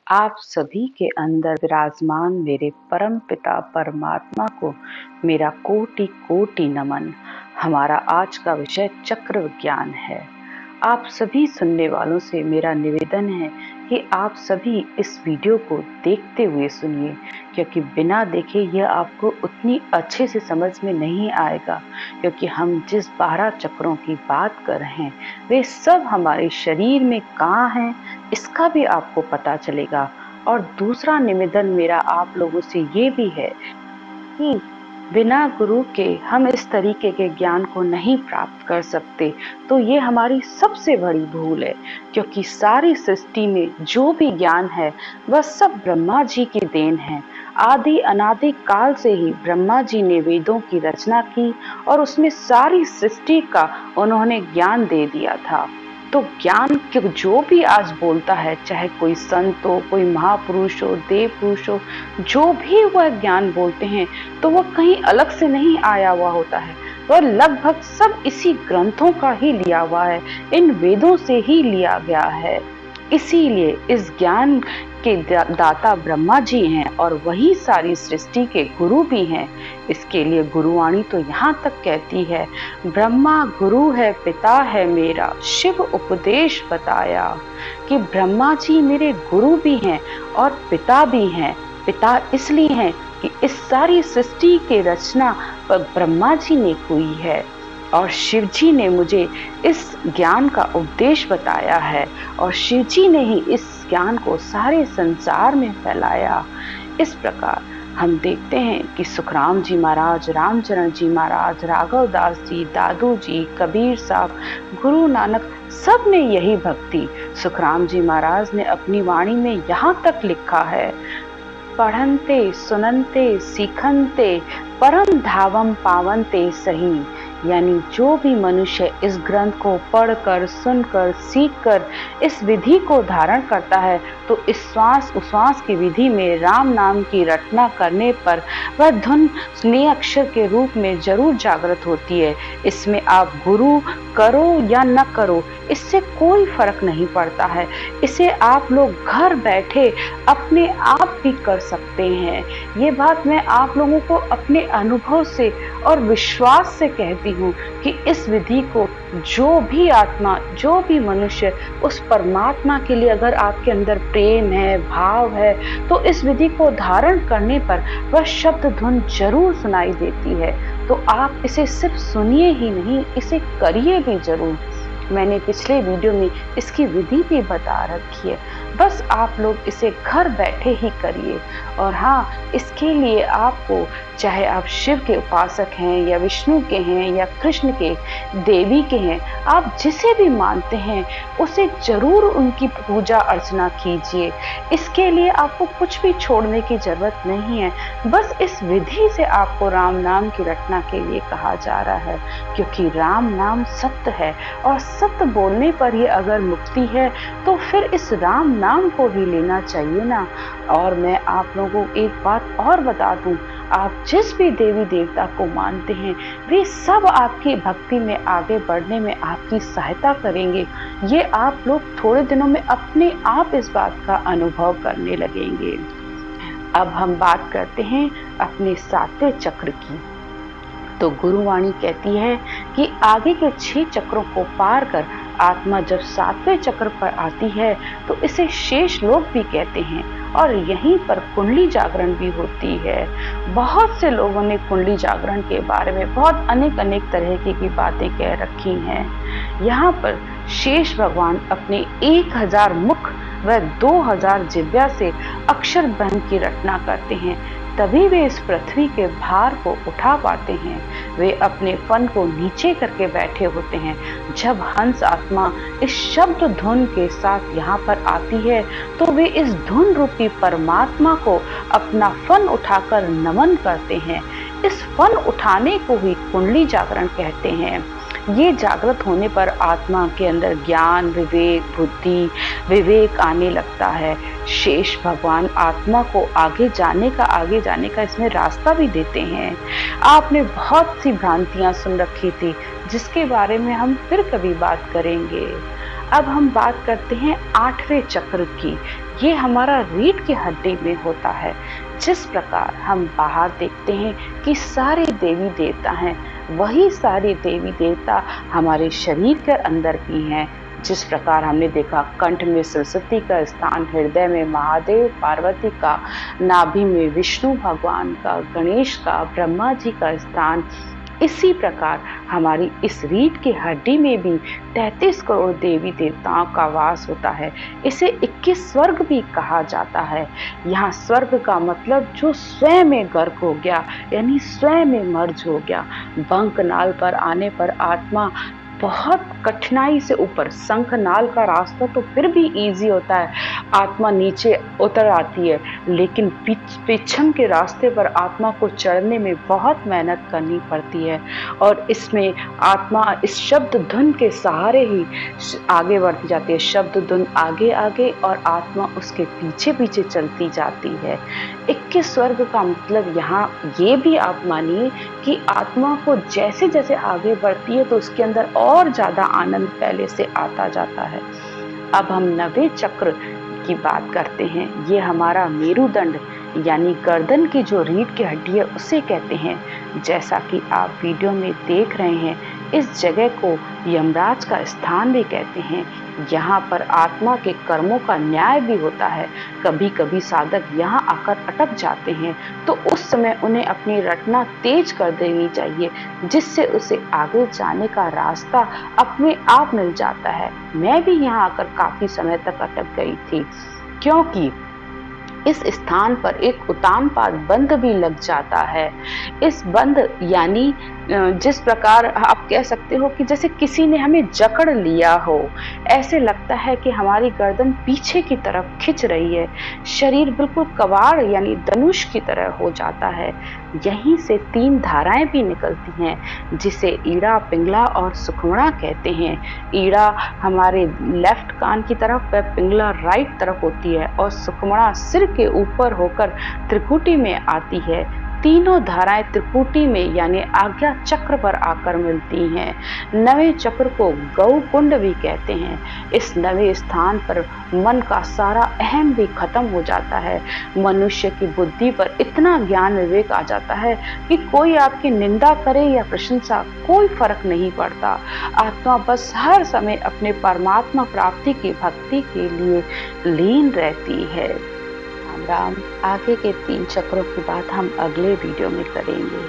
आप सभी के अंदर विराजमान मेरे परम पिता परमात्मा को मेरा कोटि कोटि नमन। हमारा आज का विषय चक्र विज्ञान है। आप सभी सुनने वालों से मेरा निवेदन है कि आप सभी इस वीडियो को देखते हुए सुनिए, क्योंकि बिना देखे यह आपको उतनी अच्छे से समझ में नहीं आएगा। क्योंकि हम जिस 12 चक्रों की बात कर रहे हैं वे सब हमारे शरीर में कहाँ हैं इसका भी आपको पता चलेगा। और दूसरा निवेदन मेरा आप लोगों से ये भी है कि बिना गुरु के हम इस तरीके के ज्ञान को नहीं प्राप्त कर सकते। तो ये हमारी सबसे बड़ी भूल है, क्योंकि सारी सृष्टि में जो भी ज्ञान है वह सब ब्रह्मा जी की देन है। आदि अनादि काल से ही ब्रह्मा जी ने वेदों की रचना की और उसमें सारी सृष्टि का उन्होंने ज्ञान दे दिया था। तो ज्ञान के जो भी आज बोलता है, चाहे कोई संत हो, कोई महापुरुष हो, देव पुरुष हो, जो भी वह ज्ञान बोलते हैं तो वह कहीं अलग से नहीं आया हुआ होता है। वह लगभग सब इसी ग्रंथों का ही लिया हुआ है, इन वेदों से ही लिया गया है। इसीलिए इस ज्ञान के दाता ब्रह्मा जी हैं और वही सारी सृष्टि के गुरु भी हैं। इसके लिए गुरुवाणी तो यहाँ तक कहती है, ब्रह्मा गुरु है पिता है मेरा, शिव उपदेश बताया। कि ब्रह्मा जी मेरे गुरु भी हैं और पिता भी हैं। पिता इसलिए हैं कि इस सारी सृष्टि की रचना ब्रह्मा जी ने हुई है और शिव जी ने मुझे इस ज्ञान का उपदेश बताया है और शिव जी ने ही इस ज्ञान को सारे संसार में फैलाया। इस प्रकार हम देखते हैं कि सुखराम जी महाराज, रामचरण जी महाराज, राघव दास जी, दादू जी, कबीर साहब, गुरु नानक, सब ने यही भक्ति। सुखराम जी महाराज ने अपनी वाणी में यहाँ तक लिखा है, पढ़नते सुननते सीखनते परम धावम पावनते सही। यानी जो भी मनुष्य इस ग्रंथ को पढ़कर, सुनकर, सीखकर इस विधि को धारण करता है तो इस श्वास उश्वास की विधि में राम नाम की रटना करने पर वह धुन स्नेह अक्षर के रूप में जरूर जागृत होती है। इसमें आप गुरु करो या न करो, इससे कोई फर्क नहीं पड़ता है। इसे आप लोग घर बैठे अपने आप भी कर सकते हैं। ये बात मैं आप लोगों को अपने अनुभव से और विश्वास से कहती हूँ कि इस विधि को जो भी आत्मा, जो भी मनुष्य उस परमात्मा के लिए अगर आपके अंदर प्रेम है, भाव है, तो इस विधि को धारण करने पर वह शब्द धुन जरूर सुनाई देती है। तो आप इसे सिर्फ सुनिए ही नहीं, इसे करिए भी जरूर। मैंने पिछले वीडियो में इसकी विधि भी बता रखी है, बस आप लोग इसे घर बैठे ही करिए। और हाँ, इसके लिए आपको, चाहे आप शिव के उपासक हैं या विष्णु के हैं या कृष्ण के, देवी के हैं, आप जिसे भी मानते हैं उसे जरूर उनकी पूजा अर्चना कीजिए। इसके लिए आपको कुछ भी छोड़ने की जरूरत नहीं है। बस इस विधि से आपको राम नाम की रटना के लिए कहा जा रहा है, क्योंकि राम नाम सत्य है और सत्य बोलने पर ही अगर मुक्ति है तो फिर इस राम नाम को ही लेना चाहिए ना। और मैं आप लोगों को एक बात और बता दूं, आप जिस भी देवी देवता को मानते हैं वे सब आपकी भक्ति में आगे बढ़ने में आपकी सहायता करेंगे। ये आप लोग थोड़े दिनों में अपने आप इस बात का अनुभव करने लगेंगे। अब हम बात करते हैं अपने 7वें चक्र की। तो गुरुवाणी कहती है कि आगे के 6 चक्रों को पार कर आत्मा जब 7वें चक्र पर आती है तो इसे शेष लोक भी कहते हैं और यहीं पर कुंडली जागरण भी होती है। बहुत से लोगों ने कुंडली जागरण के बारे में बहुत अनेक तरह की बातें कह रखी हैं। यहाँ पर शेष भगवान अपने 1000 मुख व 2000 जिह्वा से अक्षर ब्रह्म की रचना करते हैं, तभी वे इस पृथ्वी के भार को उठा पाते हैं। वे अपने फन को नीचे करके बैठे होते हैं। जब हंस आत्मा इस शब्द धुन के साथ यहाँ पर आती है तो वे इस धुन रूपी परमात्मा को अपना फन उठाकर नमन करते हैं। इस फन उठाने को ही कुंडली जागरण कहते हैं। ये जागृत होने पर आत्मा के अंदर ज्ञान, विवेक, बुद्धि, विवेक आने लगता है। शेष भगवान आत्मा को आगे जाने का इसमें रास्ता भी देते हैं। आपने बहुत सी भ्रांतियां सुन रखी थी जिसके बारे में हम फिर कभी बात करेंगे। अब हम बात करते हैं 8वें चक्र की। ये हमारा रीढ़ की हड्डी में होता है। जिस प्रकार हम बाहर देखते हैं कि सारे देवी देवता हैं, वही सारे देवी देवता हमारे शरीर के अंदर भी हैं। जिस प्रकार हमने देखा कंठ में सरस्वती का स्थान, हृदय में महादेव पार्वती का, नाभि में विष्णु भगवान का, गणेश का, ब्रह्मा जी का स्थान, इसी प्रकार हमारी इस रीढ़ की हड्डी में भी 33 करोड़ देवी देवताओं का वास होता है। इसे 21 स्वर्ग भी कहा जाता है। यहाँ स्वर्ग का मतलब जो स्वयं में गर्क हो गया, यानी स्वयं में मर्ज हो गया। बंकनाल पर आने पर आत्मा बहुत कठिनाई से ऊपर, शंखनाल का रास्ता तो फिर भी इजी होता है, आत्मा नीचे उतर आती है, लेकिन पिछम के रास्ते पर आत्मा को चढ़ने में बहुत मेहनत करनी पड़ती है। और इसमें आत्मा इस शब्द धुन के सहारे ही आगे बढ़ती जाती है। शब्द धुन आगे आगे और आत्मा उसके पीछे पीछे चलती जाती है। 21 स्वर्ग का मतलब यहाँ ये भी आप मानिए कि आत्मा को जैसे जैसे आगे बढ़ती है तो उसके अंदर और ज्यादा आनंद पहले से आता जाता है। अब हम 9वें चक्र की बात करते हैं। ये हमारा मेरुदंड यानी गर्दन की जो रीढ़ की हड्डी है उसे कहते हैं। जैसा कि आप वीडियो में देख रहे हैं, इस जगह को यमराज का स्थान भी कहते हैं। यहाँ पर आत्मा के कर्मों का न्याय भी होता है। कभी कभी साधक यहाँ आकर अटक जाते हैं, तो उस समय उन्हें अपनी रटना तेज कर देनी चाहिए, जिससे उसे आगे जाने का रास्ता अपने आप मिल जाता है। मैं भी यहाँ आकर काफी समय तक अटक गई थी, क्योंकि इस स्थान पर एक उतानपाद बंध भी लग जाता है। इस बंध यानी जिस प्रकार आप कह सकते हो कि जैसे किसी ने हमें जकड़ लिया हो, ऐसे लगता है कि हमारी गर्दन पीछे की तरफ खिंच रही है, शरीर बिल्कुल कवाड़ यानी धनुष की तरह हो जाता है। यहीं से 3 धाराएं भी निकलती हैं, जिसे ईड़ा, पिंगला और सुखमणा कहते हैं। ईड़ा हमारे लेफ्ट कान की तरफ व पिंगला राइट तरफ होती है, और सुखमणा सिर के ऊपर होकर त्रिकुटी में आती है। तीनों धाराएं त्रिपुटी में यानी आज्ञा चक्र पर आकर मिलती हैं। 9वें चक्र को गौ कुंड भी कहते हैं। इस 9वें स्थान पर मन का सारा अहम भी खत्म हो जाता है। मनुष्य की बुद्धि पर इतना ज्ञान विवेक आ जाता है कि कोई आपकी निंदा करे या प्रशंसा, कोई फर्क नहीं पड़ता। आत्मा बस हर समय अपने परमात्मा प्राप्ति की भक्ति के लिए लीन रहती है। राम, आगे के 3 चक्रों की बात हम अगले वीडियो में करेंगे।